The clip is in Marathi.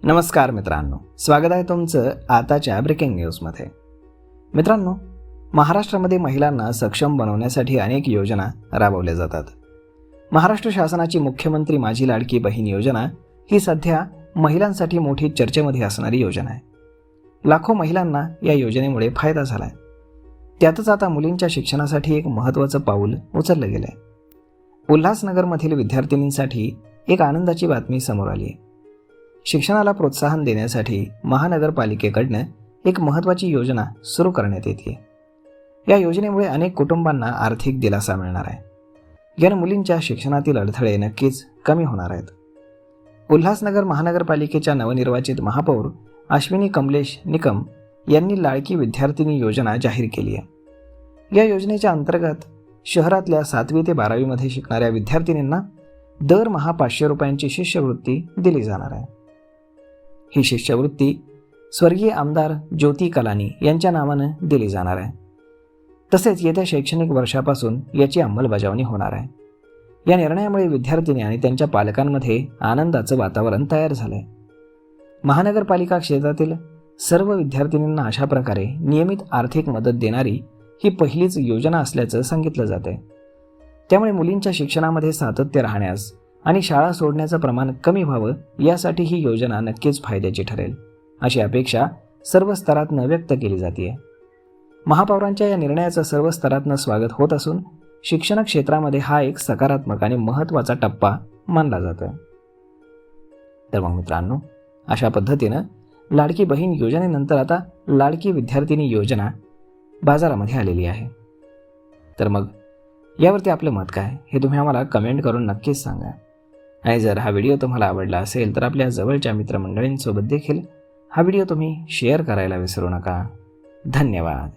नमस्कार मित्रांनो, स्वागत आहे तुमचं आताच्या ब्रेकिंग न्यूजमध्ये. मित्रांनो, महाराष्ट्रामध्ये महिलांना सक्षम बनवण्यासाठी अनेक योजना राबवल्या जातात. महाराष्ट्र शासनाची मुख्यमंत्री माझी लाडकी बहीण योजना ही सध्या महिलांसाठी मोठी चर्चेमध्ये असणारी योजना आहे. लाखो महिलांना या योजनेमुळे फायदा झाला आहे. त्यातच आता मुलींच्या शिक्षणासाठी एक महत्त्वाचं पाऊल उचललं गेलं आहे. उल्हासनगरमधील विद्यार्थिनींसाठी एक आनंदाची बातमी समोर आली आहे. शिक्षणाला प्रोत्साहन देण्यासाठी महानगरपालिकेकडनं एक महत्त्वाची योजना सुरू करण्यात येते. या योजनेमुळे अनेक कुटुंबांना आर्थिक दिलासा मिळणार आहे. याने मुलींच्या शिक्षणातील अडथळे नक्कीच कमी होणार आहेत. उल्हासनगर महानगरपालिकेच्या नवनिर्वाचित महापौर अश्विनी कमलेश निकम यांनी लाडकी विद्यार्थिनी योजना जाहीर केली आहे. या योजनेच्या अंतर्गत शहरातल्या 7वी ते 12वी मध्ये शिकणाऱ्या विद्यार्थिनींना दरमहा 500 रुपयांची शिष्यवृत्ती दिली जाणार आहे. ही शिष्यवृत्ती स्वर्गीय आमदार ज्योती कलानी यांच्या नावानं दिली जाणार आहे. तसेच येत्या शैक्षणिक वर्षापासून याची अंमलबजावणी होणार आहे. या निर्णयामुळे विद्यार्थिनी आणि त्यांच्या पालकांमध्ये आनंदाचं वातावरण तयार झालं आहे. महानगरपालिका क्षेत्रातील सर्व विद्यार्थिनींना अशा प्रकारे नियमित आर्थिक मदत देणारी ही पहिलीच योजना असल्याचं सांगितलं जातं. त्यामुळे मुलींच्या शिक्षणामध्ये सातत्य राहण्यास आणि शाळा सोडण्याचं प्रमाण कमी व्हावं यासाठी ही योजना नक्कीच फायद्याची ठरेल, अशी अपेक्षा सर्व स्तरातनं व्यक्त केली जाते. महापौरांच्या या निर्णयाचं सर्व स्तरातनं स्वागत होत असून शिक्षण क्षेत्रामध्ये हा एक सकारात्मक आणि महत्त्वाचा टप्पा मानला जातोय. तर मग मित्रांनो, अशा पद्धतीनं लाडकी बहीण योजनेनंतर आता लाडकी विद्यार्थिनी योजना बाजारामध्ये आलेली आहे. तर मग यावरती आपलं मत काय हे तुम्ही आम्हाला कमेंट करून नक्कीच सांगा. आणि जर हा व्हिडिओ तुम्हाला आवडला असेल तर आपल्या जवळच्या मित्रमंडळींसोबत देखील हा व्हिडिओ तुम्ही शेअर करायला विसरू नका. धन्यवाद.